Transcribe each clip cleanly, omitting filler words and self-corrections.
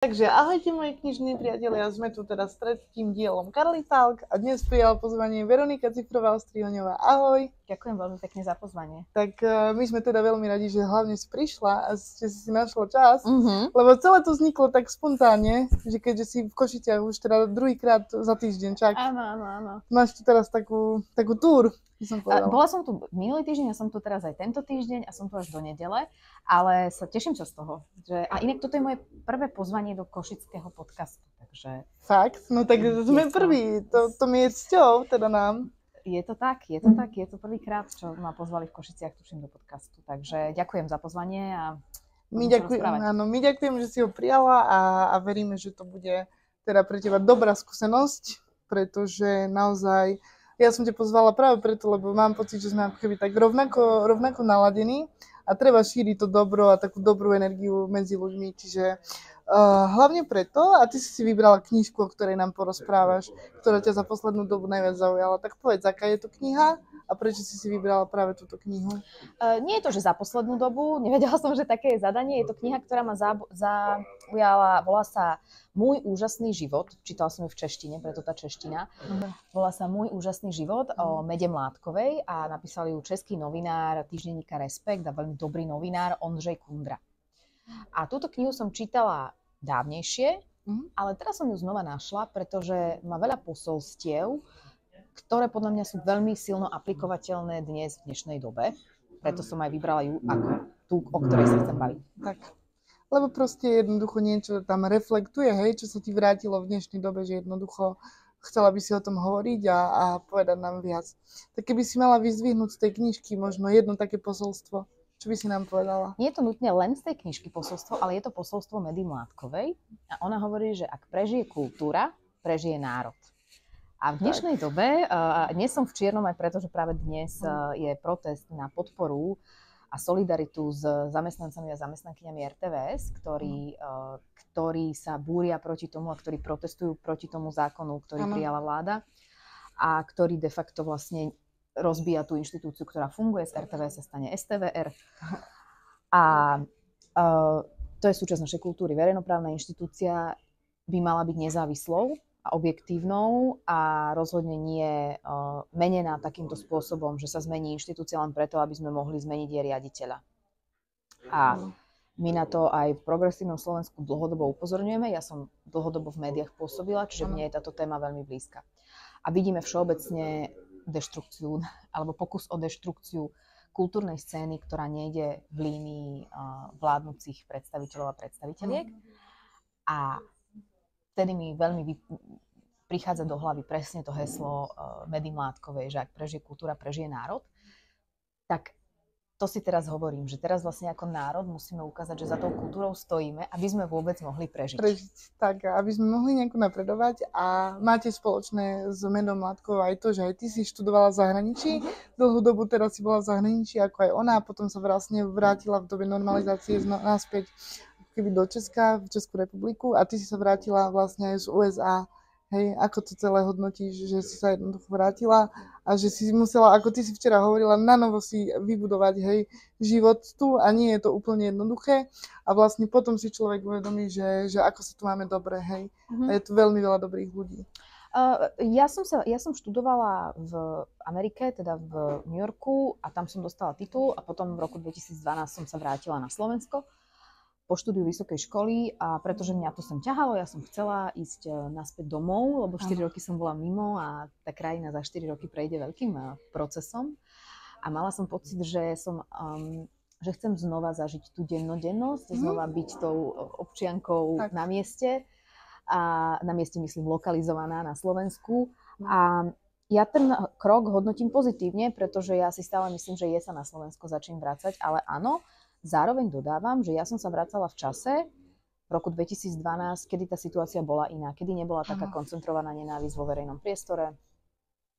Takže ahojte moji knižní priatelia, sme tu teraz s tretím dielom Karly Talk a dnes prijala pozvanie Veronika Cifrová-Ostrihoňová. Ahoj. Ďakujem veľmi pekne za pozvanie. Tak my sme teda veľmi radi, že hlavne si prišla a že si našla čas, lebo celé to vzniklo tak spontánne, že keďže si v Košiciach už teda druhýkrát za týždeň čak. Áno. Máš tu teraz takú túr. Bola som tu minulý týždeň, ja som tu teraz aj tento týždeň a som tu až do nedele, ale teším sa z toho. A inak toto je moje prvé pozvanie do košického podcastu, takže... Fakt? No tak sme prví, to mi je cťou, teda nám. Je to prvýkrát, čo ma pozvali v Košiciach, tuším, do podcastu, takže ďakujem za pozvanie a my ďakujem, že si ho prijala a veríme, že to bude teda pre teba dobrá skúsenosť, pretože naozaj ja som ťa pozvala práve preto, lebo mám pocit, že sme ako keby tak rovnako naladení a treba šíriť to dobro a takú dobrú energiu medzi ľuďmi, čiže hlavne preto, a ty si vybrala knižku, o ktorej nám porozprávaš, ktorá ťa za poslednú dobu najviac zaujala, tak povedz, aká je to kniha a prečo si vybrala práve túto knihu? Nie je to, že za poslednú dobu, nevedela som, že také je zadanie, je to kniha, ktorá ma zaujala, volá sa Môj úžasný život, čítala som ju v češtine, preto tá čeština, volá sa Môj úžasný život o Mede Mládkovej a napísal ju český novinár týždenníka Respekt a veľmi dobrý novinár Ondřej Kundra. A túto knihu som čítala dávnejšie, ale teraz som ju znova našla, pretože má veľa posolstiev, ktoré podľa mňa sú veľmi silno aplikovateľné dnes v dnešnej dobe. Preto som aj vybrala ju ako tú, o ktorej sa chcem baviť. Tak. Lebo proste jednoducho niečo tam reflektuje, hej, čo sa ti vrátilo v dnešnej dobe, že jednoducho chcela by si o tom hovoriť a povedať nám viac. Tak keby si mala vyzdvihnúť z tej knižky možno jedno také posolstvo, čo by si nám povedala? Nie je to nutne len z tej knižky posolstvo, ale je to posolstvo Medy Mládkovej. A ona hovorí, že ak prežije kultúra, prežije národ. A v dnešnej dobe, dnes som v čiernom aj preto, že práve dnes je protest na podporu a solidaritu s zamestnancami a zamestnankyňami RTVS, ktorí sa búria proti tomu a ktorí protestujú proti tomu zákonu, ktorý prijala vláda a ktorý de facto vlastne rozbíja tú inštitúciu, ktorá funguje, z RTVS sa stane STVR. A to je súčasť našej kultúry. Verejnoprávna inštitúcia by mala byť nezávislou a objektívnou a rozhodne nie menená takýmto spôsobom, že sa zmení inštitúcia len preto, aby sme mohli zmeniť jej riaditeľa. A my na to aj v Progresívnom Slovensku dlhodobo upozorňujeme. Ja som dlhodobo v médiách pôsobila, čiže mne je táto téma veľmi blízka. A vidíme všeobecne deštrukciu, alebo pokus o deštrukciu kultúrnej scény, ktorá nejde v línii vládnúcich predstaviteľov a predstaviteľiek. A vtedy mi veľmi prichádza do hlavy presne to heslo Medy Mládkovej, že ak prežije kultúra, prežije národ. Tak to si teraz hovorím, že teraz vlastne ako národ musíme ukázať, že za tou kultúrou stojíme, aby sme vôbec mohli prežiť. Tak, aby sme mohli nejako napredovať a máte spoločné s Medou Mládkovou aj to, že aj ty si študovala v zahraničí, dlhú dobu teraz si bola v zahraničí ako aj ona a potom sa vlastne vrátila v dobe normalizácie naspäť keby do Česka, v Českú republiku a ty si sa vrátila vlastne aj z USA. Hej, ako to celé hodnotíš, že si sa jednoducho vrátila a že si musela, ako ty si včera hovorila, nanovo si vybudovať, hej, život tu a nie je to úplne jednoduché a vlastne potom si človek uvedomí, že ako sa tu máme dobre, hej. A je tu veľmi veľa dobrých ľudí. Ja som študovala v Amerike, teda v New Yorku a tam som dostala titul a potom v roku 2012 som sa vrátila na Slovensko po štúdiu vysokej školy a pretože mňa to sem ťahalo, ja som chcela ísť naspäť domov, lebo 4 roky som bola mimo a tá krajina za 4 roky prejde veľkým procesom a mala som pocit, že chcem znova zažiť tú dennodennosť, znova byť tou občiankou na mieste a na mieste myslím lokalizovaná na Slovensku a ja ten krok hodnotím pozitívne, pretože ja si stále myslím, že je sa na Slovensko začím vracať, ale áno, zároveň dodávam, že ja som sa vracala v čase, v roku 2012, kedy tá situácia bola iná, kedy nebola taká koncentrovaná nenávisť vo verejnom priestore,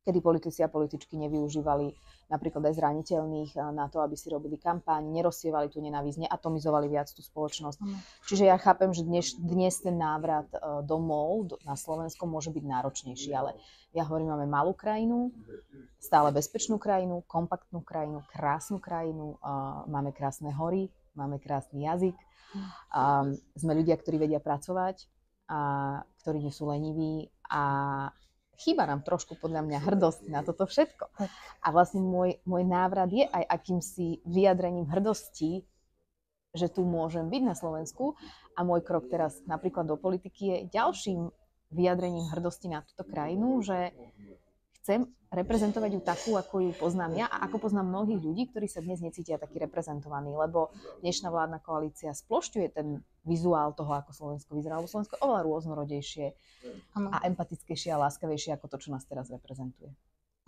kedy politici a političky nevyužívali napríklad aj zraniteľných na to, aby si robili kampaň, nerozsievali tú nenávisť, neatomizovali viac tú spoločnosť. Čiže ja chápem, že dnes ten návrat domov na Slovensko môže byť náročnejší, ale ja hovorím, máme malú krajinu, stále bezpečnú krajinu, kompaktnú krajinu, krásnu krajinu, máme krásne hory, máme krásny jazyk, sme ľudia, ktorí vedia pracovať, a ktorí nie sú leniví a chýba nám trošku podľa mňa hrdosť na toto všetko. A vlastne môj návrat je aj akýmsi vyjadrením hrdosti, že tu môžem byť na Slovensku a môj krok teraz napríklad do politiky je ďalším vyjadrením hrdosti na túto krajinu, že chcem reprezentovať ju takú, ako ju poznám ja a ako poznám mnohých ľudí, ktorí sa dnes necítia takí reprezentovaní, lebo dnešná vládna koalícia splošťuje ten vizuál toho, ako Slovensko vyzerá, lebo Slovensko je oveľa rôznorodejšie a empatickejšie a láskavejšie ako to, čo nás teraz reprezentuje.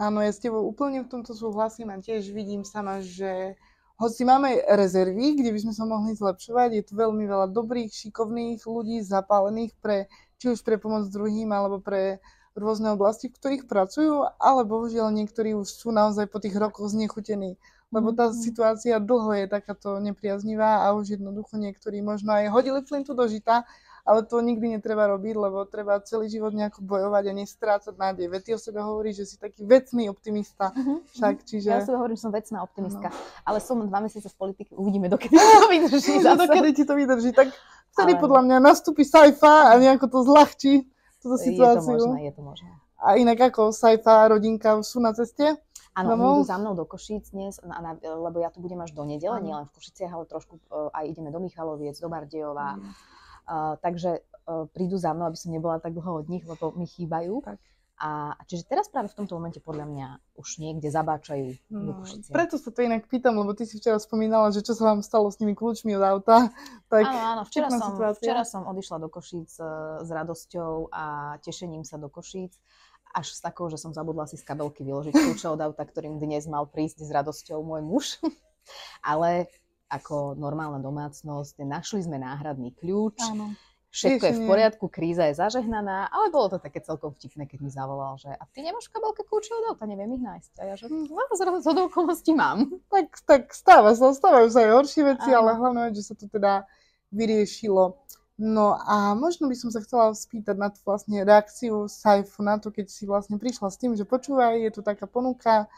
Áno, ja s tebou úplne v tomto súhlasím a tiež vidím sama, že hoci máme rezervy, kde by sme sa mohli zlepšovať, je tu veľmi veľa dobrých, šikovných ľudí, zapálených či už pre pomoc druhým, alebo pre rôzne oblasti, v ktorých pracujú, ale bohužiaľ niektorí už sú naozaj po tých rokoch znechutení. Lebo tá situácia dlho je takáto nepriaznivá a už jednoducho niektorí možno aj hodili flintu do žita, ale to nikdy netreba robiť, lebo treba celý život nejako bojovať a nestrácať nádej. Veď ty o sebe hovoríš, že si taký vecný optimista. Však, čiže... Ja o sebe hovorím, že som vecná optimistka, ale som 2 mesiace v politike, uvidíme, dokedy to vydrží. Dokedy ti to vydrží, tak vtedy podľa mňa nastúpi Saifa a nejako to zľahčí túto situáciu. Je to možné. A inak ako Saifa a rodinka sú na ceste? Áno, idú za mnou do Košíc dnes, lebo ja tu budem až do nedele, nielen v Košiciach, ale trošku aj ideme do Michaloviec, do Bardejova. Takže prídu za mnou, aby som nebola tak dlho od nich, lebo mi chýbajú. Tak. A čiže teraz práve v tomto momente podľa mňa už niekde zabáčajú do Košice. Preto sa to inak pýtam, lebo ty si včera spomínala, že čo sa vám stalo s tými kľúčmi od auta. Tak áno, včera som odišla do Košíc s radosťou a tešením sa do Košíc. Až s takou, že som zabudla si z kabelky vyložiť kľúče od auta, ktorým dnes mal prísť s radosťou môj muž. Ale ako normálna domácnosť, našli sme náhradný kľúč. Áno. Všetko je v poriadku, kríza je zažehnaná, ale bolo to také celkom vtipné, keď mi zavolal, že a ty nemáš v kabelke kľúče od auta, neviem ich nájsť. A ja, že zrazu z okolností mám. Tak stávajú sa aj horšie veci, ale hlavne, že sa to teda vyriešilo. No a možno by som sa chcela spýtať na tú vlastne reakciu Saifu na to, keď si vlastne prišla s tým, že počúvaj, je tu taká ponuka,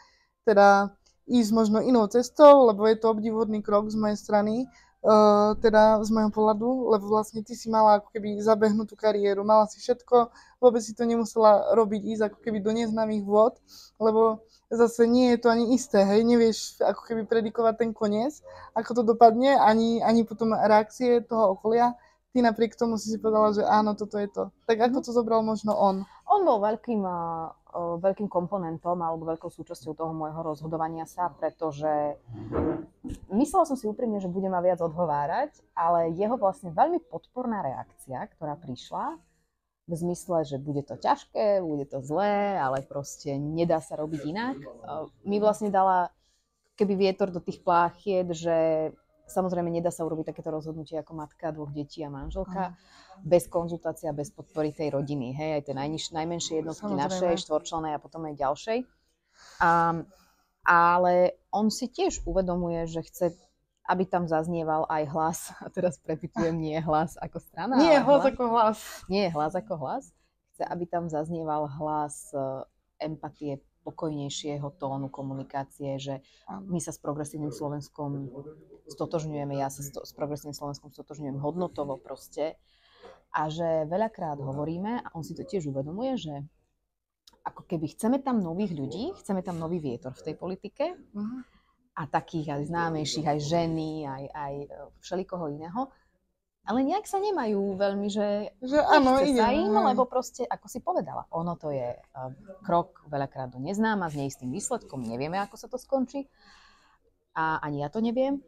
teda ísť možno inou cestou, lebo je to obdivuhodný krok z mojej strany, teda z môjho pohľadu, lebo vlastne ty si mala ako keby zabehnutú kariéru, mala si všetko, vôbec si to nemusela robiť, ísť ako keby do neznámych vôd, lebo zase nie je to ani isté, hej, nevieš ako keby predikovať ten koniec, ako to dopadne, ani potom reakcie toho okolia. Ty napriek tomu si povedala, že áno, toto je to. Tak ako to zobral možno on? On bol veľkým komponentom alebo veľkou súčasťou toho môjho rozhodovania sa, pretože myslela som si úprimne, že bude ma viac odhovárať, ale jeho vlastne veľmi podporná reakcia, ktorá prišla v zmysle, že bude to ťažké, bude to zlé, ale proste nedá sa robiť inak, mi vlastne dala keby vietor do tých pláchiet, že samozrejme, nedá sa urobiť takéto rozhodnutie ako matka 2 detí a manželka bez konzultácie a bez podpory tej rodiny. Hej, aj tej najmenšej jednotky našej, 4-člennej a potom aj ďalšej. Ale on si tiež uvedomuje, že chce, aby tam zaznieval aj hlas. A teraz prepitujem, nie hlas ako strana. Nie hlas ako hlas. Nie hlas ako hlas. Chce, aby tam zaznieval hlas empatie, pokojnejšieho tónu komunikácie, že my sa s Progresívnym Slovenskom stotožňujeme, ja sa s Progresívnym Slovenskom stotožňujem hodnotovo proste. A že veľakrát hovoríme, a on si to tiež uvedomuje, že ako keby chceme tam nových ľudí, chceme tam nový vietor v tej politike a takých aj známejších, aj ženy, aj všelikoho iného. Ale nejak sa nemajú veľmi, že áno, ide sa im, lebo proste, ako si povedala, ono to je krok veľakrát do neznáma s neistým výsledkom, nevieme, ako sa to skončí a ani ja to neviem.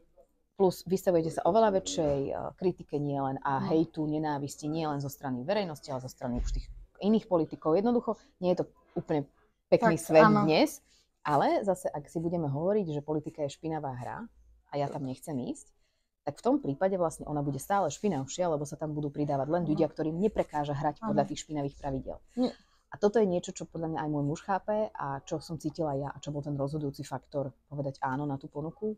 Plus vystavujete sa oveľa väčšej kritike nielen a hejtu, nenávisti, nielen zo strany verejnosti, ale zo strany už tých iných politikov. Jednoducho nie je to úplne pekný svet dnes, ale zase, ak si budeme hovoriť, že politika je špinavá hra a ja tam nechcem ísť, tak v tom prípade vlastne ona bude stále špinavšia, lebo sa tam budú pridávať len ľudia, ktorým neprekáža hrať podľa tých špinavých pravidiel. A toto je niečo, čo podľa mňa aj môj muž chápe a čo som cítila ja a čo bol ten rozhodujúci faktor povedať áno na tú ponuku,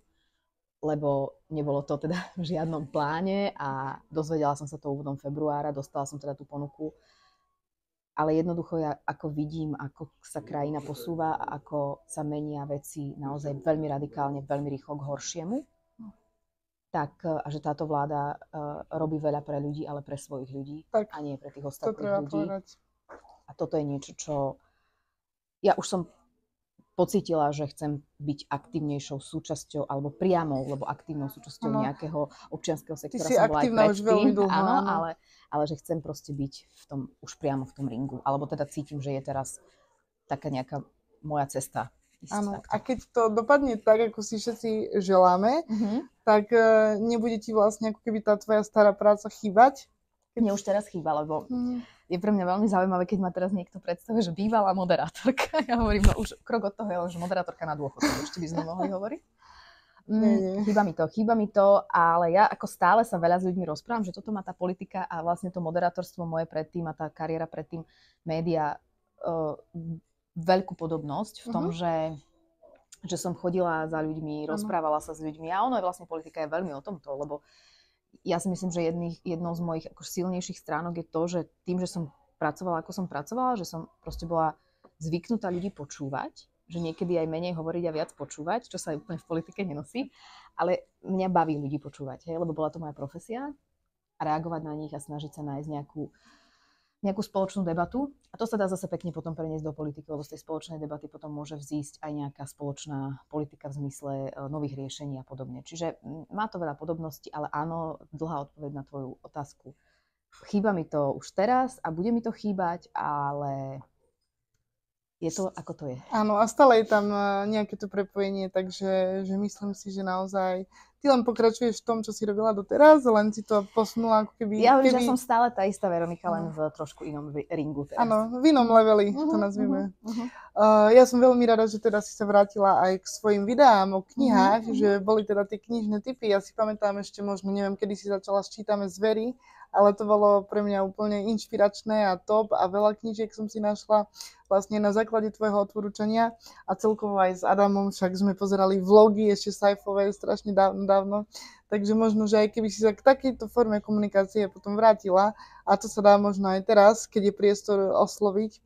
lebo nebolo to teda v žiadnom pláne a dozvedela som sa to úvodom februára, dostala som teda tú ponuku, ale jednoducho ja ako vidím, ako sa krajina posúva a ako sa menia veci naozaj veľmi radikálne, veľmi rýchlo k horšiemu. tak a že táto vláda robí veľa pre ľudí, ale pre svojich ľudí Tak, a nie pre tých to ostatných treba ľudí. povedať. A toto je niečo, čo ja už som pocítila, že chcem byť aktívnejšou súčasťou alebo priamou, lebo aktívnou súčasťou Áno. nejakého občianskeho Ty sektora si som bola aj aktívna už veľmi predtým, dlho, áno, áno. ale že chcem proste byť v tom, už priamo v tom ringu. Alebo teda cítim, že je teraz taká nejaká moja cesta. Áno. A keď to dopadne tak, ako si všetci želáme, tak nebude ti vlastne ako keby tá tvoja stará práca chýbať? Mne už teraz chýba, lebo je pre mňa veľmi zaujímavé, keď ma teraz niekto predstavuje, že bývalá moderátorka. Ja hovorím, no už krok od toho je len, že moderátorka na dôchodku. Ešte by sme mohli hovoriť. Chýba mi to, ale ja ako stále sa veľa s ľuďmi rozprávam, že toto má tá politika a vlastne to moderátorstvo moje predtým a tá kariéra predtým, média, veľkú podobnosť v tom, že som chodila za ľuďmi, rozprávala sa s ľuďmi a ono je vlastne politika je veľmi o tomto, lebo ja si myslím, že jednou z mojich ako silnejších stránok je to, že tým, že som pracovala, ako som pracovala, že som proste bola zvyknutá ľudí počúvať, že niekedy aj menej hovoriť a viac počúvať, čo sa úplne v politike nenosí, ale mňa baví ľudí počúvať, lebo bola to moja profesia a reagovať na nich a snažiť sa nájsť nejakú spoločnú debatu. A to sa dá zase pekne potom preniesť do politiky, lebo z tej spoločnej debaty potom môže vzísť aj nejaká spoločná politika v zmysle nových riešení a podobne. Čiže má to veľa podobností, ale áno, dlhá odpoveď na tvoju otázku. Chýba mi to už teraz a bude mi to chýbať, ale je to, ako to je. Áno, a stále je tam nejaké to prepojenie, takže že myslím si, že naozaj ty len pokračuješ v tom, čo si robila doteraz, len si to posunula ako keby... Ja že som stále tá istá Veronika, len v trošku inom ringu teraz. Áno, v inom leveli, to nazvime. Ja som veľmi rada, že teda si sa vrátila aj k svojim videám o knihách, že boli teda tie knižné tipy. Ja si pamätám ešte možno, neviem, kedy si začala s Čítame zvery, ale to bolo pre mňa úplne inšpiračné a top a veľa knížiek som si našla vlastne na základe tvojho odporúčania a celkovo aj s Adamom, však sme pozerali vlogy ešte Saifovej strašne dávno, takže možno, že aj keby si sa k takejto forme komunikácie potom vrátila a to sa dá možno aj teraz, keď je priestor osloviť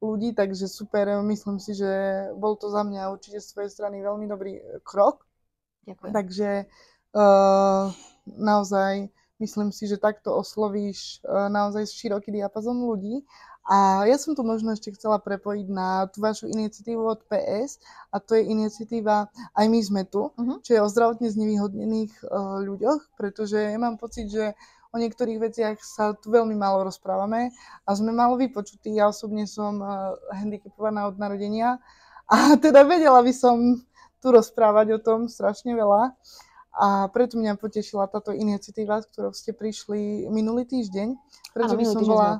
ľudí, takže super, myslím si, že bol to za mňa určite z tvojej strany veľmi dobrý krok. Ďakujem. Takže naozaj myslím si, že takto oslovíš naozaj široký diapazon ľudí. A ja som tu možno ešte chcela prepojiť na tú vašu iniciatívu od PS a to je iniciatíva Aj my sme tu, čo je o zdravotne znevýhodnených ľuďoch, pretože ja mám pocit, že o niektorých veciach sa tu veľmi málo rozprávame a sme málo vypočutí. Ja osobne som handicapovaná od narodenia a teda vedela by som tu rozprávať o tom strašne veľa. A preto mňa potešila táto iniciatíva, s ktorou ste prišli minulý týždeň. Preto by som bola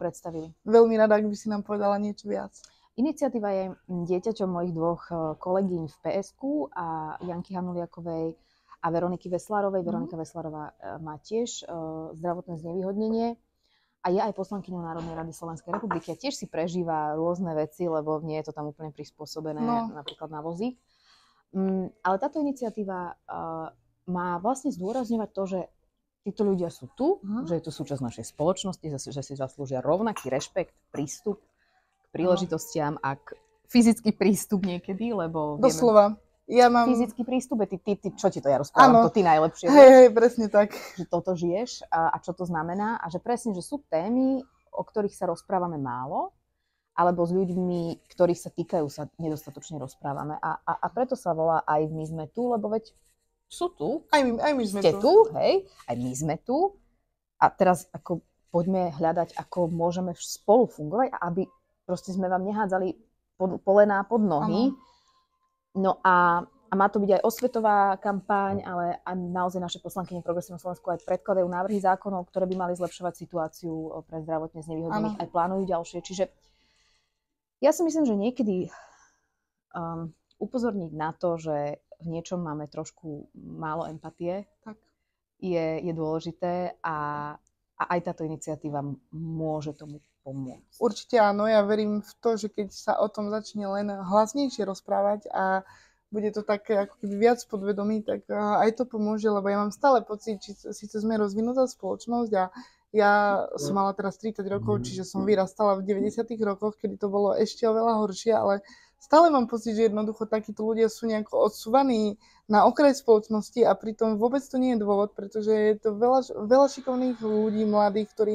veľmi rada, ak by si nám povedala niečo viac. Iniciatíva je dieťaťom mojich dvoch kolegyň v PSK a Janky Hanuliakovej a Veroniky Veslárovej. Veronika Veslárová má tiež zdravotné znevýhodnenie a je aj poslankyňou Národnej rady Slovenskej republiky a tiež si prežíva rôzne veci, lebo nie je to tam úplne prispôsobené napríklad na vozík. Ale táto iniciatíva má vlastne zdôrazňovať to, že títo ľudia sú tu, že je to súčasť našej spoločnosti, že si zaslúžia rovnaký rešpekt, prístup k príležitostiam a k fyzický prístup niekedy, lebo doslova. Ja mám... Fyzický prístup, ty, čo ti to ja rozprávam, to ty najlepšie. Hej, presne tak. Že toto žiješ a čo to znamená a že presne, že sú témy, o ktorých sa rozprávame málo, alebo s ľuďmi, ktorých sa týkajú, sa nedostatočne rozprávame. A preto sa volá Aj my sme tu, lebo veď sú tu, aj my sme ste tu, hej, aj my sme tu. A teraz ako poďme hľadať, ako môžeme spolu fungovať, aby proste sme vám nehádzali polená pod nohy. No a má to byť aj osvetová kampaň, ale a naozaj naše poslankyne Progresívneho Slovensku aj predkladajú návrhy zákonov, ktoré by mali zlepšovať situáciu pre zdravotne znevýhodnených, aj plánujú ďalšie. Čiže ja si myslím, že niekedy upozorniť na to, že v niečom máme trošku málo empatie, tak je dôležité a aj táto iniciatíva môže tomu pomôcť. Určite áno, ja verím v to, že keď sa o tom začne len hlasnejšie rozprávať a bude to také ako keby viac podvedomí, tak aj to pomôže, lebo ja mám stále pocit, síce sme rozvinutá spoločnosť a ja som mala teraz 30 rokov, čiže som vyrastala v 90. rokoch, kedy to bolo ešte oveľa horšie, ale stále mám pocit, že jednoducho takíto ľudia sú nejako odsúvaní na okraj spoločnosti a pritom vôbec to nie je dôvod, pretože je to veľa šikovných ľudí, mladých, ktorí,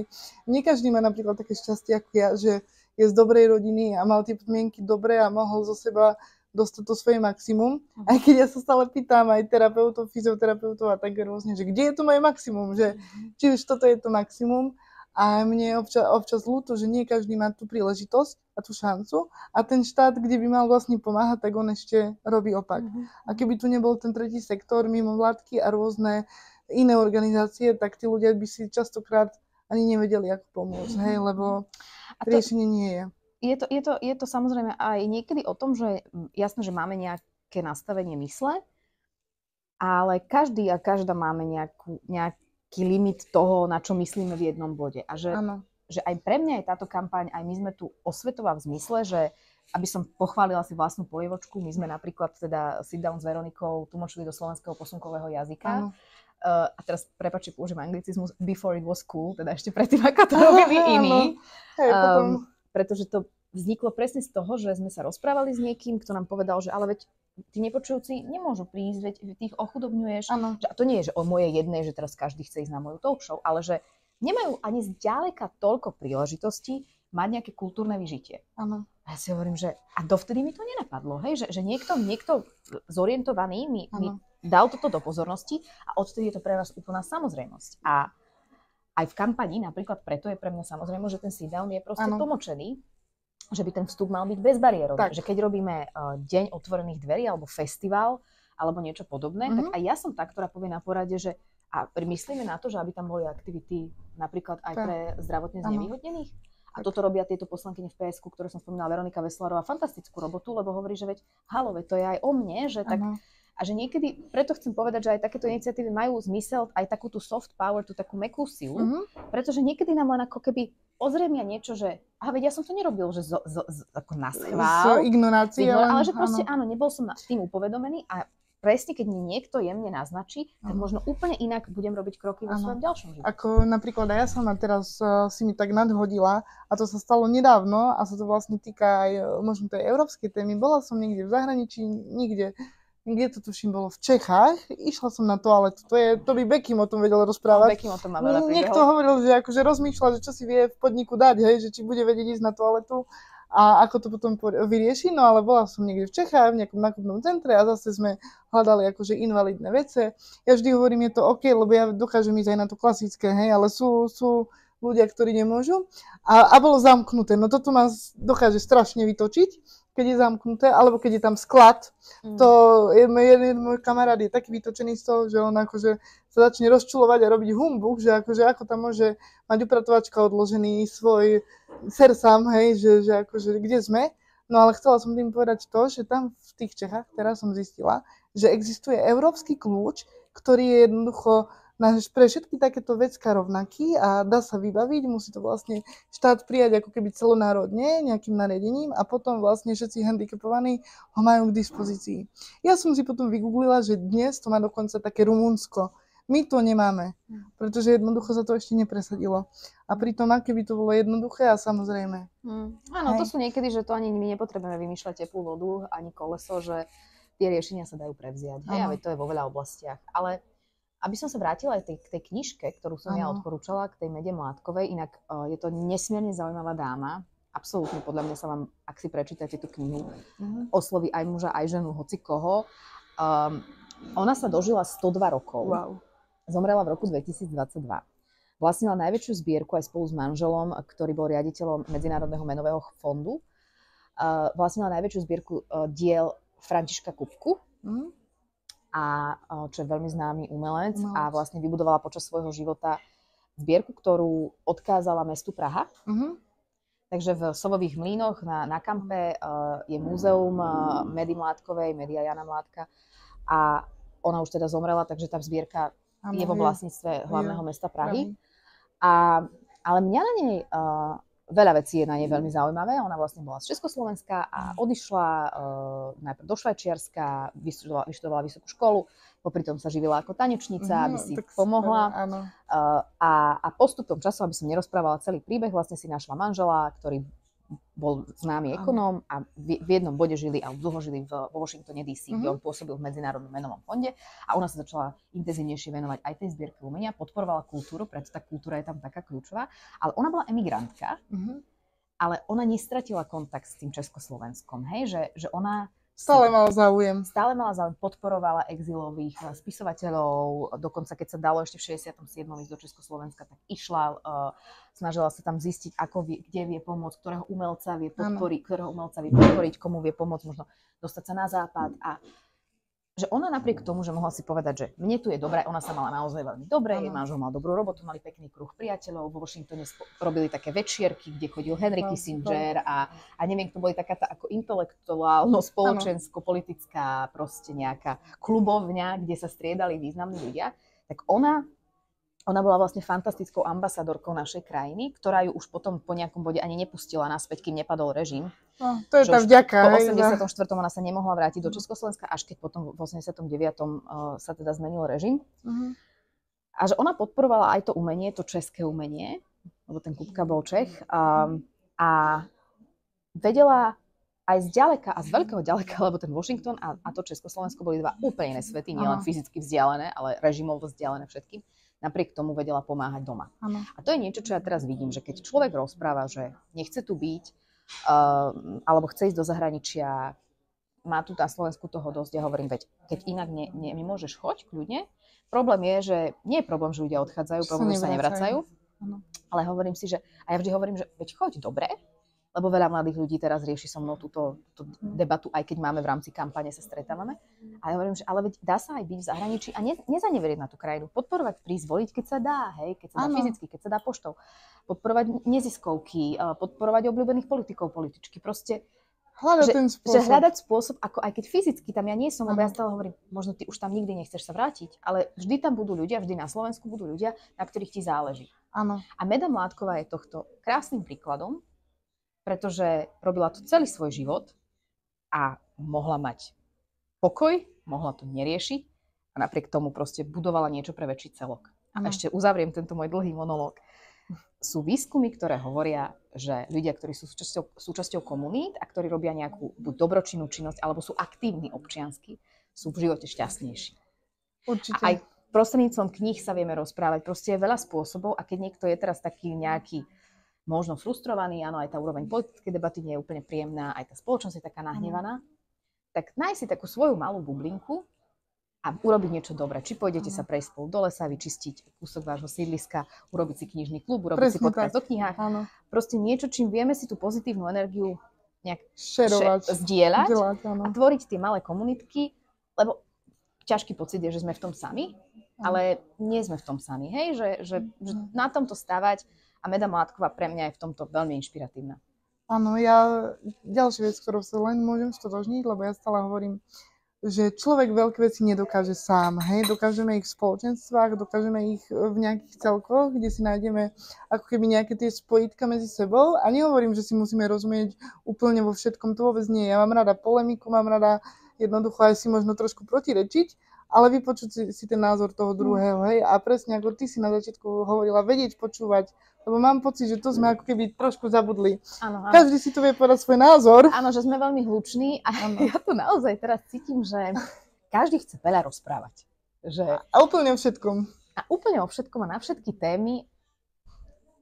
nie každý má napríklad také šťastie ako ja, že je z dobrej rodiny a mal tie podmienky dobré a mohol zo seba dostať to svoje maximum. Aj keď ja sa stále pýtam aj terapeutov, fyzioterapeutov a tak rôzne, že kde je to moje maximum, že či už toto je to maximum. A mne je občas ľúto, že nie každý má tú príležitosť a tú šancu a ten štát, kde by mal vlastne pomáhať, tak on ešte robí opak. A keby tu nebol ten tretí sektor, mimovládky a rôzne iné organizácie, tak tí ľudia by si častokrát ani nevedeli, ako pomôcť, hej, lebo riešenie nie je. Je to samozrejme aj niekedy o tom, že jasné, že máme nejaké nastavenie mysle, ale každý a každá máme nejaký limit toho, na čo myslíme v jednom bode. A že aj pre mňa je táto kampaň, aj my sme tu osvetová v zmysle, že aby som pochválila si vlastnú polievočku, my sme napríklad teda sit down s Veronikou tlmočili do slovenského posunkového jazyka. A teraz, prepáčte, použijem anglicizmus, before it was cool, teda ešte predtým, ako to robili iní. Pretože to vzniklo presne z toho, že sme sa rozprávali s niekým, kto nám povedal, že ale veď tí nepočujúci nemôžu prísť, veď ty ich ochudobňuješ. A to nie je, že o moje jednej, že teraz každý chce ísť na moju talk show, ale že nemajú ani zďaleka toľko príležitostí mať nejaké kultúrne vyžitie. Áno. A ja si hovorím, že a dovtedy mi to nenapadlo, hej? Že niekto zorientovaný mi dal toto do pozornosti a odtedy je to pre nás úplná samozrejmosť. A aj v kampani, napríklad preto je pre mňa samozrejme, že ten sit-down je proste tlmočený, že by ten vstup mal byť bezbariérový. Že keď robíme deň otvorených dverí alebo festival alebo niečo podobné, tak aj ja som tá, ktorá povie na porade, že a myslíme na to, že aby tam boli aktivity napríklad aj pre zdravotne znevýhodnených. A toto robia tieto poslankyne v PSK, ktoré som spomínala, Veronika Veslarová, fantastickú robotu, lebo hovorí, že veď halové, to je aj o mne, že tak. A že niekedy, preto chcem povedať, že aj takéto iniciatívy majú zmysel, aj takú tú soft power, tú takú mäkkú silu, pretože niekedy nám len ako keby ozrejmia niečo, že veď ja som to nerobil, že ako na schvál. Ignorácia. Ale že proste áno, nebol som tým upovedomený a presne keď mi niekto jemne naznačí, tak možno úplne inak budem robiť kroky vo svojom ďalšom živote. Ako napríklad aj ja sama teraz si mi tak nadhodila a to sa stalo nedávno a sa to vlastne týka aj možno tej európskej témy. Bola som niekde v zahraničí, Kde to tuším bolo v Čechách, išla som na toaletu, to by Bekim o tom vedel rozprávať. Bekim o tom má veľa príbehov. Niekto hovoril, že akože rozmýšľa, že čo si vie v podniku dať, hej, že či bude vedieť ísť na toaletu a ako to potom vyrieši, no ale bola som niekde v Čechách, v nejakom nákupnom centre a zase sme hľadali akože invalidné vece. Ja vždy hovorím, je to OK, lebo ja dokážem ísť aj na to klasické, hej, ale sú ľudia, ktorí nemôžu a bolo zamknuté. No toto ma dokáže strašne vytočiť, keď je zamknuté, alebo keď je tam sklad. To jeden môj kamarát je taký vytočený z toho, že on akože sa začne rozčulovať a robiť humbuk, že akože ako tam môže mať upratovačka odložený svoj ser sám, hej, že akože kde sme. No ale chcela som tým povedať to, že tam v tých Čechách, teraz som zistila, že existuje európsky kľúč, ktorý je jednoducho pre všetky takéto vecká rovnaký a dá sa vybaviť, musí to vlastne štát prijať ako keby celonárodne nejakým nariadením a potom vlastne všetci handicapovaní ho majú k dispozícii. Ja som si potom vygooglila, že dnes to má dokonca také Rumunsko. My to nemáme, pretože jednoducho sa to ešte nepresadilo. A pritom, aké by to bolo jednoduché a samozrejme. Áno, to sú niekedy, že to ani my nepotrebujeme vymýšľať teplú vodu, ani koleso, že tie riešenia sa dajú prevziať. Hej, to je vo veľa oblastiach. Ale aby som sa vrátila aj k tej knižke, ktorú som ja odporúčala, k tej Mede Mládkovej, inak je to nesmierne zaujímavá dáma. Absolútne, podľa mňa sa vám, ak si prečítate tú knihu, osloví aj muža, aj ženu, hoci koho. Ona sa dožila 102 rokov. Wow. Zomrela v roku 2022. Vlastnila najväčšiu zbierku aj spolu s manželom, ktorý bol riaditeľom Medzinárodného menového fondu. Vlastnila najväčšiu zbierku diel Františka Kupku. A čo je veľmi známy umelec a vlastne vybudovala počas svojho života zbierku, ktorú odkázala mestu Praha. Takže v Sovových mlynoch na Kampe je múzeum Medy Mládkovej, Media Jana Mládka a ona už teda zomrela, takže tá zbierka je vo vlastníctve hlavného mesta Prahy. Ale mňa na nej veľa vecí je na nej veľmi zaujímavé. Ona vlastne bola z Československa a odišla najprv do Švajčiarska, vyštudovala vysokú školu, popri tom sa živila ako tanečnica, aby si pomohla. A postupom času, aby som nerozprávala celý príbeh, vlastne si našla manžela, ktorý bol známy ekonóm a v jednom bode žili, alebo dlho žili vo Washingtone DC, kde on pôsobil v Medzinárodnom menovom fonde a ona sa začala intenzívnejšie venovať aj tej zbierke umenia, podporovala kultúru, preto tá kultúra je tam taká kľúčová, ale ona bola emigrantka, ale ona nestratila kontakt s tým Československom, hej, že ona stále mala záujem, podporovala exilových spisovateľov, dokonca keď sa dalo ešte v 67. ísť do Československa, tak išla, snažila sa tam zistiť, kde vie pomôcť, ktorého umelca vie podporiť, komu vie pomôcť, možno dostať sa na západ. A že ona napriek tomu, že mohla si povedať, že mne tu je dobré, ona sa mala naozaj veľmi dobre, jej manžel mal dobrú robotu, mali pekný kruh priateľov, vo Washingtone robili také večierky, kde chodil Henry Kissinger a neviem, to boli taká tá ako intelektuálno, spoločensko-politická proste nejaká klubovňa, kde sa striedali významní ľudia, tak ona bola vlastne fantastickou ambasadorkou našej krajiny, ktorá ju už potom po nejakom bode ani nepustila naspäť, kým nepadol režim. No, to je tá vďaka. Po 84. ona sa nemohla vrátiť do Československa, až keď potom v 89. sa teda zmenil režim. A že ona podporovala aj to umenie, to české umenie, lebo ten Kupka bol Čech, a vedela aj zďaleka a z veľkého ďaleka, lebo ten Washington a to Československo boli dva úplne iné svety, nielen fyzicky vzdialené, ale režimovo vzdialené všetkým. Napriek tomu vedela pomáhať doma. A to je niečo, čo ja teraz vidím, že keď človek rozpráva, že nechce tu byť, alebo chce ísť do zahraničia, má tu na Slovensku toho dosť, ja hovorím, veď keď inak nemôžeš, choď kľudne. Problém je, že nie je problém, že ľudia odchádzajú, problém, že sa nevracajú. Ale hovorím si, že, a ja vždy hovorím, že veď choď dobre, lebo veľa mladých ľudí teraz rieši so mnou túto debatu, aj keď máme v rámci kampane, sa stretávame. A ja hovorím, že ale veď dá sa aj byť v zahraničí a nezaneverieť na tú krajinu. Podporovať, prísť voliť, keď sa dá, hej, keď sa dá fyzicky, keď sa dá poštou. Podporovať neziskovky, podporovať obľúbených politikov, političky. Proste hľadať spôsob, ako aj keď fyzicky tam ja nie som, lebo ja stále hovorím, možno ty už tam nikdy nechceš sa vrátiť, ale vždy tam budú ľudia, vždy na Slovensku budú ľudia, na ktorých ti záleží. Áno. A Meda Mládková je tohto krásnym príkladom, pretože robila to celý svoj život a mohla mať pokoj, mohla to neriešiť a napriek tomu proste budovala niečo pre väčší celok. A ešte uzavriem tento môj dlhý monológ. Sú výskumy, ktoré hovoria, že ľudia, ktorí sú súčasťou komunít a ktorí robia nejakú buď dobročinnú činnosť, alebo sú aktívni občiansky, sú v živote šťastnejší. Určite. A aj prostredníctvom kníh sa vieme rozprávať. Proste je veľa spôsobov a keď niekto je teraz taký nejaký možno frustrovaný, áno, aj tá úroveň politickej debaty nie je úplne príjemná, aj tá spoločnosť je taká nahnevaná, tak nájsť si takú svoju malú bublinku a urobiť niečo dobré. Či pôjdete sa prejsť spolu do lesa, vyčistiť kúsok vášho sídliska, urobiť si knižný klub, urobiť si podcast o knihách. Áno. Proste niečo, čím vieme si tú pozitívnu energiu nejak zdieľať a tvoriť tie malé komunitky, lebo ťažký pocit je, že sme v tom sami, ale nie sme v tom sami, hej? Že na tomto stavať. A Meda Mládková pre mňa je v tomto veľmi inšpiratívna. Áno, ďalšia vec, ktorou sa len môžem stotožniť, lebo ja stále hovorím, že človek veľké veci nedokáže sám, hej, dokážeme ich v spoločenstvách, dokážeme ich v nejakých celkoch, kde si nájdeme ako keby nejaké tie spojitka medzi sebou a nehovorím, že si musíme rozumieť úplne vo všetkom, to vôbec nie. Ja mám rada polemiku, mám rada jednoducho aj si možno trošku protirečiť, ale vypočuť si ten názor toho druhého, hej, a presne ako ty si na začiatku hovorila, vedieť počúvať, lebo mám pocit, že to sme ako keby trošku zabudli. Áno. Každý si tu vie povedať svoj názor. Áno, že sme veľmi hluční a ja to naozaj teraz cítim, že každý chce veľa rozprávať. A úplne o všetkom. A úplne o všetkom a na všetky témy.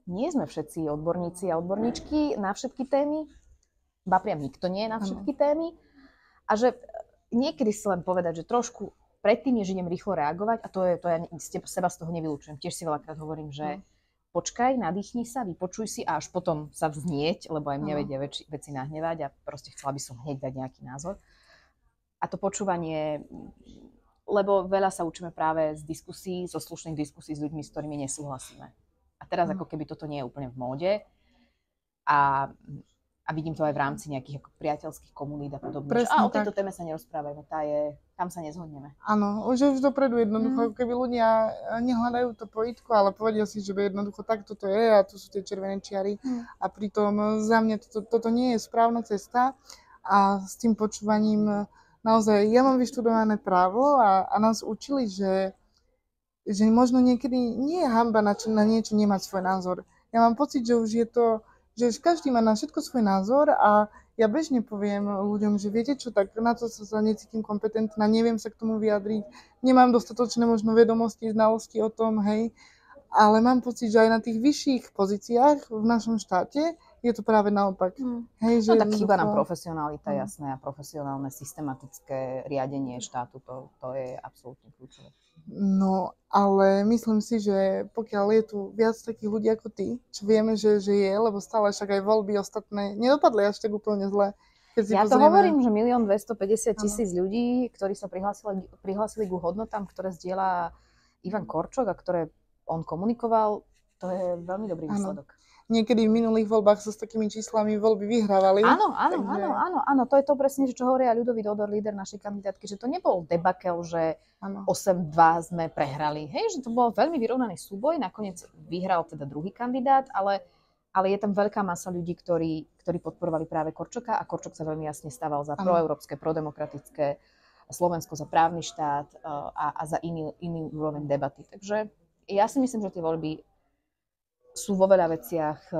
Nie sme všetci odborníci a odborníčky na všetky témy, ba priam nikto nie je na všetky témy. A že niekedy si len povedať, že trošku predtým, než idem rýchlo reagovať, a to ja seba z toho nevylučujem. Tiež si veľakrát hovorím, že počkaj, nadýchni sa, vypočuj si a až potom sa vznieť, lebo aj mňa vedia veci nahnevať a proste chcela by som hneď dať nejaký názor. A to počúvanie, lebo veľa sa učíme práve z diskusí, zo slušných diskusí s ľuďmi, s ktorými nesúhlasíme. A teraz ako keby toto nie je úplne v móde a vidím to aj v rámci nejakých ako priateľských komunít a podobne. O tejto téme sa nerozprávajme, tam sa nezhodneme. Áno, už dopredu jednoducho, keby ľudia nehľadajú to pojitko, ale povedia si, že jednoducho takto to je a tu sú tie červené čiary a pritom za mňa toto nie je správna cesta a s tým počúvaním naozaj, ja mám vyštudované právo a nás učili, že možno niekedy nie je hanba na niečo nemať svoj názor. Ja mám pocit, že už je to že každý má na všetko svoj názor a ja bežne poviem ľuďom, že viete čo, tak na to sa necítim kompetentná, neviem sa k tomu vyjadriť, nemám dostatočné možno vedomosti, znalosti o tom, hej, ale mám pocit, že aj na tých vyšších pozíciách v našom štáte je to práve naopak. Hej, že no tak chýba nám profesionalita, jasné, a profesionálne systematické riadenie štátu, to je absolútne kľúčové. No, ale myslím si, že pokiaľ je tu viac takých ľudí ako ty, čo vieme, že je, lebo stále však aj voľby ostatné nedopadli až tak úplne zle. Ja to hovorím, že 1 250 000 ľudí, ktorí sa prihlásili ku hodnotám, ktoré zdieľa Ivan Korčok a ktoré on komunikoval, to je veľmi dobrý výsledok. Niekedy v minulých voľbách sa s takými číslami voľby vyhrávali. Áno, to je to presne, čo hovoria Ľudovít Odor, líder našej kandidátky, že to nebol debakel, že 8-2 sme prehrali. Hej, že to bol veľmi vyrovnaný súboj, nakoniec vyhral teda druhý kandidát, ale je tam veľká masa ľudí, ktorí podporovali práve Korčoka a Korčok sa veľmi jasne stával za proeurópske, prodemokratické, Slovensko za právny štát a za iný úroveň debaty. Takže ja si myslím, že tie voľby sú vo veľa veciach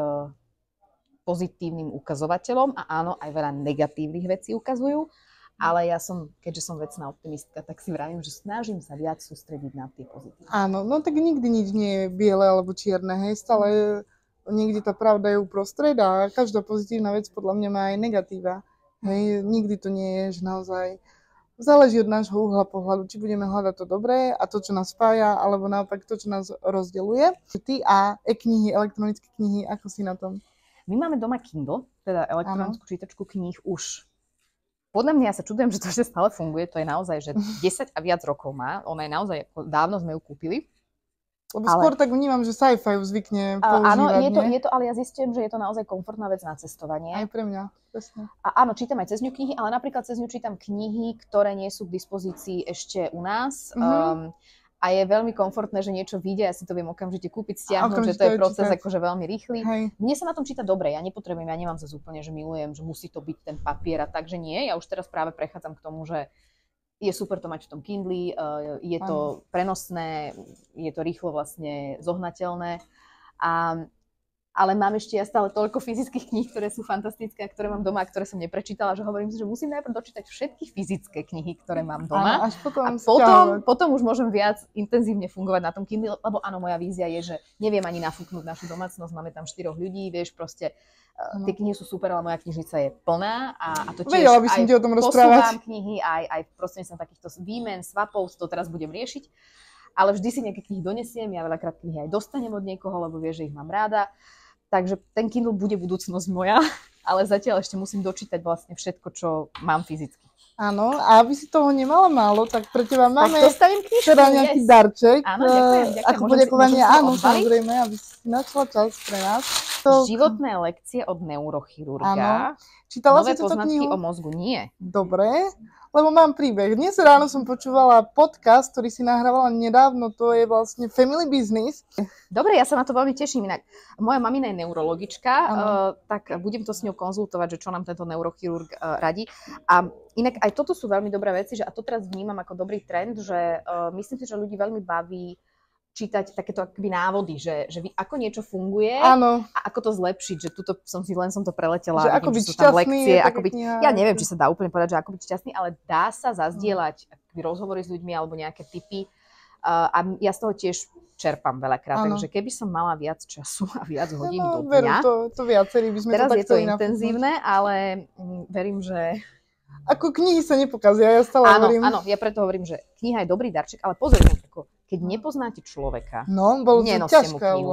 pozitívnym ukazovateľom a áno, aj veľa negatívnych vecí ukazujú, ale ja keďže som vecná optimistka, tak si vravím, že snažím sa viac sústrediť na tie pozitívne. Áno, no tak nikdy nič nie je biele alebo čierne, hej, stále niekde tá pravda je uprostred a každá pozitívna vec podľa mňa má aj negatíva, hej, nikdy to nie je, že naozaj záleží od nášho uhla pohľadu, či budeme hľadať to dobré a to, čo nás spája, alebo naopak to, čo nás rozdeľuje. Ty a e-knihy, elektronické knihy, ako si na tom? My máme doma Kindle, teda elektronickú čítačku kníh už. Podľa mňa ja sa čudujem, že to ešte stále funguje. To je naozaj, že 10 a viac rokov má. Ona je naozaj, dávno sme ju kúpili. Lebo skôr tak vnímam, že sci-fi ju zvykne používať. Áno, je to, ale ja zistujem, že je to naozaj komfortná vec na cestovanie. Aj pre mňa, presne. A áno, čítam aj cez ňu knihy, ale napríklad cez ňu čítam knihy, ktoré nie sú k dispozícii ešte u nás. A je veľmi komfortné, že niečo vyjde, ja si to viem okamžite kúpiť, stiahnuť, že to je proces akože veľmi rýchly. Hej. Mne sa na tom číta dobre, ja nepotrebujem, ja nemám zase úplne, že milujem, že musí to byť ten papier a takže nie. Ja už teraz práve prechádzam k tomu, že je super to mať v tom Kindle, je to prenosné, je to rýchlo vlastne zohnateľné. Ale mám ešte ja stále toľko fyzických kníh, ktoré sú fantastické a ktoré mám doma a ktoré som neprečítala, že hovorím si, že musím najprv dočítať všetky fyzické knihy, ktoré mám doma. Až potom a potom už môžem viac intenzívne fungovať na tom Kindle, lebo áno, moja vízia je, že neviem ani nafúknúť našu domácnosť, máme tam 4 ľudí, vieš, proste tie knihy sú super, ale moja knižnica je plná a to tiež aj posúvam knihy, aj prostredníctvom takýchto výmen, swapov, to teraz budem riešiť. Ale vždy si nejaké knihy donesiem, ja veľakrát knihy aj dostanem od niekoho, lebo vie, že ich mám ráda. Takže ten Kindle bude budúcnosť moja, ale zatiaľ ešte musím dočítať vlastne všetko, čo mám fyzicky. Áno, a aby si toho nemala málo, tak pre teba máme teda nejaký darček. Áno, ďakujem. Ako poďakovanie, áno, samozrejme, aby si našla čas pre nás. Životné lekcie od neurochirurga. Áno. Čítala Nové si túto poznatky knihu? o mozgu nie. Dobre, lebo mám príbeh. Dnes ráno som počúvala podcast, ktorý si nahrávala nedávno, to je vlastne Family Business. Dobre, ja sa na to veľmi teším. Inak moja mamina je neurologička, tak budem to s ňou konzultovať, že čo nám tento neurochirurg radí. A inak aj toto sú veľmi dobré veci, že a to teraz vnímam ako dobrý trend, že myslím si, že ľudí veľmi baví čítať takéto akoby návody, že ako niečo funguje a ako to zlepšiť, že tuto som to preletela, že vidím, ako byť že sú tam šťastný, lekcie, ja neviem, či sa dá úplne povedať, že ako byť šťastný, ale dá sa zazdieľať rozhovory s ľuďmi alebo nejaké tipy a ja z toho tiež čerpám veľakrát, takže keby som mala viac času a viac hodín do dňa. Veru, to viacerí by sme teraz to tak je to intenzívne, ale verím, že ako knihy sa nepokazia, ja stále hovorím. Áno, ja preto hovorím, že kniha je dobrý darček, ale pozor, keď nepoznáte človeka, nenoste mu knihu.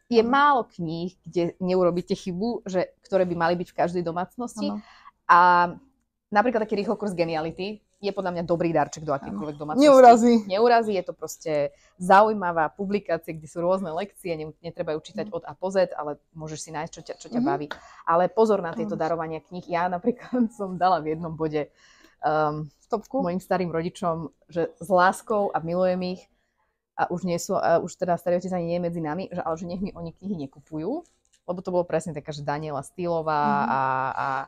Je málo kníh, kde neurobíte chybu, ktoré by mali byť v každej domácnosti. A napríklad taký rýchlo kurz Geniality je podľa mňa dobrý darček do akýkoľvek domácnosti. Neurazí, je to proste zaujímavá publikácia, kde sú rôzne lekcie, netreba ju čítať od A po Z, ale môžeš si nájsť, čo ťa baví. Ale pozor na tieto darovania kníh. Ja napríklad som dala v jednom bode mojim starým rodičom, že s láskou a milujem ich, a už teda starý otec ani nie je medzi nami, ale že nech mi oni knihy nekupujú, lebo to bolo presne taká, že Daniela Stýlová a...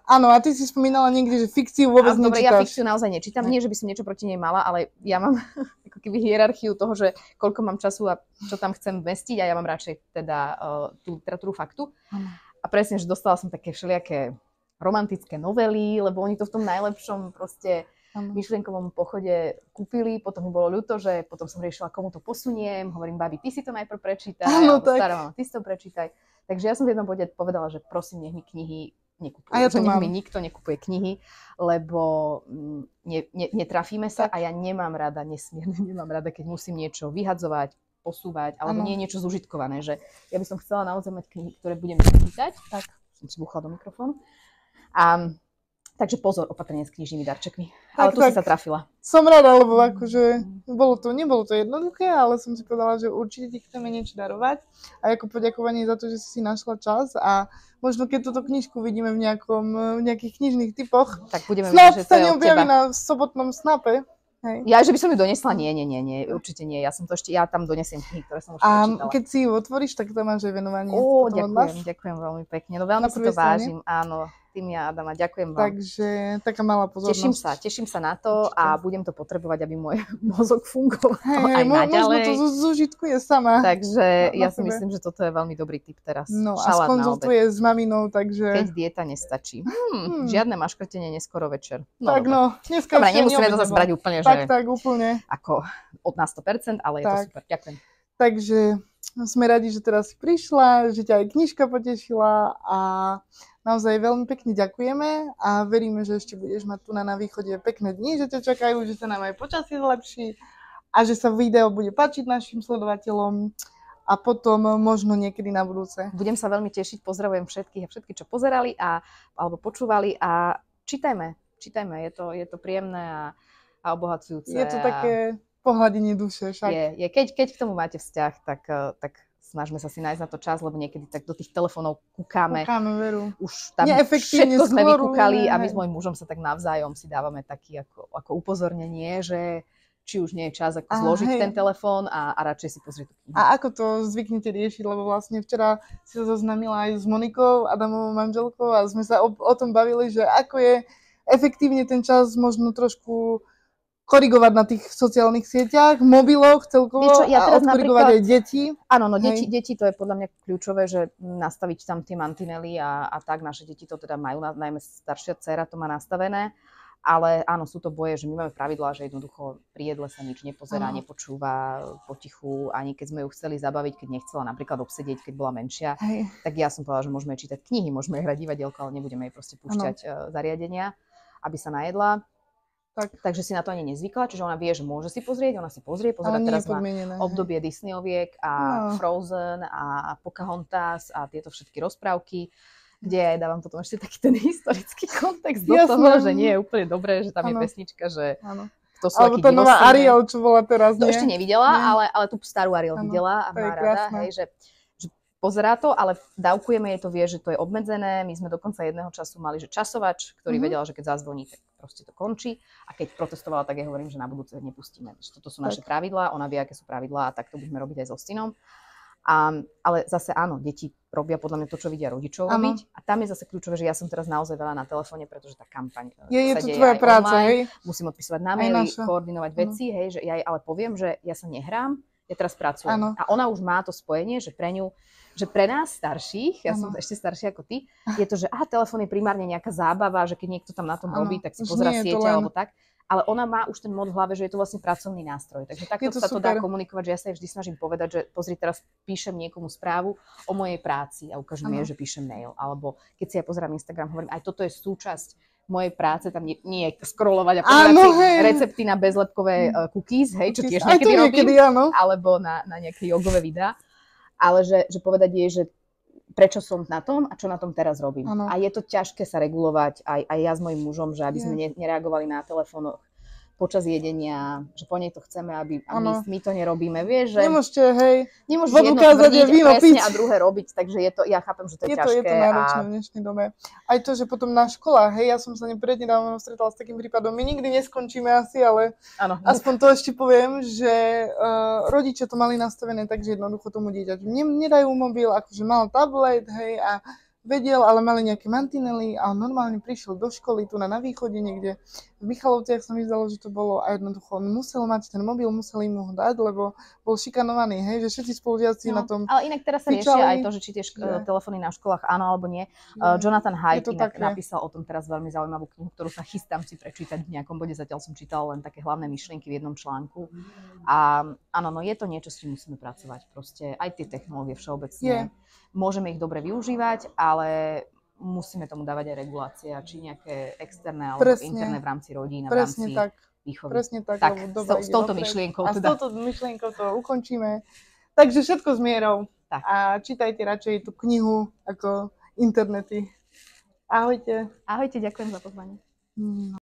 Áno, a ty si spomínala niekde, že fikciu vôbec nečítaš. Dobre, ja fikciu naozaj nečítam, nie, že by som niečo proti nej mala, ale ja mám ako keby hierarchiu toho, že koľko mám času a čo tam chcem vmestiť a ja mám radšej teda tú literatúru faktu. A presne, že dostala som také všelijaké romantické novely, lebo oni to v tom najlepšom proste myšlienkovom pochode kúpili, potom mi bolo ľúto, že potom som riešila, komu to posuniem, hovorím, babi, ty si to najprv prečítaj, alebo stará mama, ty si to prečítaj. Takže ja som v jednom bode povedala, že prosím, nech mi knihy nekupuje. A ja to nech mi nikto nekupuje knihy, lebo netrafíme sa a ja nemám rada, nesmierne nemám rada, keď musím niečo vyhadzovať, posúvať, alebo nie je niečo zužitkované, že ja by som chcela naozaj mať knihy, ktoré budem čítať, tak som si buchla do mikrofónu. Takže pozor, opatrenie s knižnými darčekmi. Ale tu si sa trafila. Som rada, lebo akože nebolo to jednoduché, ale som si povedala, že určite ti chceme niečo darovať. A ako poďakovanie za to, že si našla čas a možno keď túto knižku vidíme v nejakých knižných typoch, tak budeme vidieť, že to je od teba. Objaví na sobotnom snape. Hej. Ja, že by som ju donesla? Nie, určite nie. Ja tam donesiem knihy, ktoré som už prečítala. A keď si ju otvoríš, tak tam máš aj venovanie. Ďakujem veľmi pekne. No veľmi si to vážim, áno. Tým ja, Adama, ďakujem vám. Takže taká malá pozornosť. Teším sa na to a budem to potrebovať, aby môj mozog fungoval aj naďalej. Možno to zužitkuje sama. Takže ja si myslím, že toto je veľmi dobrý tip teraz. No a skonzultuje s maminou, takže... Keď dieta nestačí. Žiadne maškrtenie neskoro večer. No, tak no, dneska dobre, nemusíme to zase brať úplne, že... Tak, úplne. Ako na 100%, ale je to super. Ďakujem. Takže sme radi, že teraz si prišla, že ťa aj knižka potešila a naozaj veľmi pekne ďakujeme a veríme, že ešte budeš mať tu na východe pekné dni, že ťa čakajú, že sa nám aj počasie zlepší a že sa video bude páčiť našim sledovateľom a potom možno niekedy na budúce. Budem sa veľmi tešiť, pozdravujem všetkých a všetky, čo pozerali alebo počúvali a čítajme, je to príjemné a obohacujúce. Je to také pohľadenie duše však. Keď k tomu máte vzťah, tak snažme sa si nájsť na to čas, lebo niekedy tak do tých telefónov kúkame veru. Už tam všetko sme vykúkali a my s mojím mužom sa tak navzájom si dávame taký ako upozornenie, že či už nie je čas ako zložiť ten telefón a radšej si pozrieť tú knihu. A ako to zvyknete riešiť, lebo vlastne včera si sa zoznamila aj s Monikou, Adamovou manželkou a sme sa o tom bavili, že ako je efektívne ten čas možno trošku korigovať na tých sociálnych sieťach, mobiloch celkovo a odkorigovať aj deti. Áno, deti to je podľa mňa kľúčové, že nastaviť tam tie mantinely a tak. Naše deti to teda majú, najmä staršia dcéra to má nastavené. Ale áno, sú to boje, že my máme pravidlá, že jednoducho pri jedle sa nič nepozerá, nepočúva potichu, ani keď sme ju chceli zabaviť, keď nechcela napríklad obsedieť, keď bola menšia. Tak ja som povedala, že môžeme čítať knihy, môžeme hrať divadielko, ale nebudeme jej proste púšťať zariadenia, aby sa najedla. Takže si na to ani nezvykla, čiže ona vie, že môže si pozrieť, pozerá teraz na obdobie Disneyoviek a Frozen a Pocahontas a tieto všetky rozprávky, kde ja dávam potom ešte taký ten historický kontext do toho, že nie je úplne dobré, že tam je pesnička, že to sú alebo tá nová Ariel, čo bola teraz, to ešte nevidela, ale tú starú Ariel videla a má rada, že pozerá to, ale dávkujeme jej to, vie, že to je obmedzené. My sme dokonca jedného času mali, že časovač, ktorý vedela, že keď zazvoní, tak proste to končí. A keď protestovala, tak ja hovorím, že na budúce nepustíme. Toto sú naše pravidlá, ona vie, aké sú pravidlá a tak to budeme robiť aj so synom. Ale zase áno, deti robia podľa mňa to, čo vidia rodičov robiť. A tam je zase kľúčové, že ja som teraz naozaj veľa na telefóne, pretože tá kampaň je to tvoja práca, online. Musím odpisovať na maily, koordinovať veci, hej, že ja jej ale poviem, že ja sa nehrám, ja teraz pracujem. A ona už má to spojenie, že pre ňu, že pre nás starších, ja som ešte staršia ako ty, je to, že telefón je primárne nejaká zábava, že keď niekto tam na tom robí, tak si pozerá siete alebo tak. Ale ona má už ten mod v hlave, že je to vlastne pracovný nástroj. Takže takto sa to dá komunikovať, že ja sa jej vždy snažím povedať, že pozri, teraz píšem niekomu správu o mojej práci a ukážem jej, že píšem mail. Alebo keď si ja pozerám Instagram, hovorím, aj toto je súčasť mojej práce, tam nie je scrollovať a pozerať si recepty na bezlepkové cookies, hej, čo tiež niekedy robím, alebo na nejaké jogové videá. Ale že povedať jej, že prečo som na tom a čo na tom teraz robím. Ano. A je to ťažké sa regulovať aj ja s mojím mužom, že aby sme nereagovali na telefónoch počas jedenia, že po nej to chceme, a my to nerobíme, vieš, že... Nemôžete, hej, nemôžeš jedno tvrdiť presne a druhé robiť, takže ja chápem, že to je ťažké. Je to náročné v dnešnej dobe. Aj to, že potom na školách, hej, ja som sa prednedávno stretala s takým prípadom, my nikdy neskončíme asi, ale aspoň to ešte poviem, že rodičia to mali nastavené tak, že jednoducho tomu dieťaťu nedajú mobil, akože mal tablet, hej, a vedel, ale mali nejaké mantinely a normálne prišiel do školy tu na východe niekde. V Michalovciach sa mi zdalo, že to bolo a jednoducho on musel mať ten mobil, museli mu ho dať, lebo bol šikanovaný, hej, že všetci spolužiaci na tom ale inak teraz sa fičali, riešia aj to, že či tie telefóny na školách áno alebo nie. Jonathan Haidt inak také. napísal o tom teraz veľmi zaujímavú knihu, ktorú sa chystám si prečítať v nejakom bode. Zatiaľ som čítala len také hlavné myšlienky v jednom článku. A áno, no je to niečo, s čím musíme pracovať. Proste aj tie technológie všeobecne. Môžeme ich dobre využívať, ale musíme tomu dávať aj regulácie, či nejaké externé alebo interné v rámci rodín a v rámci výchovy. Presne tak. Tak, s touto myšlienkou. A s touto myšlienkou to ukončíme. Takže všetko s mierou. Tak. A čítajte radšej tú knihu ako internety. Ahojte. Ahojte, ďakujem za pozvanie.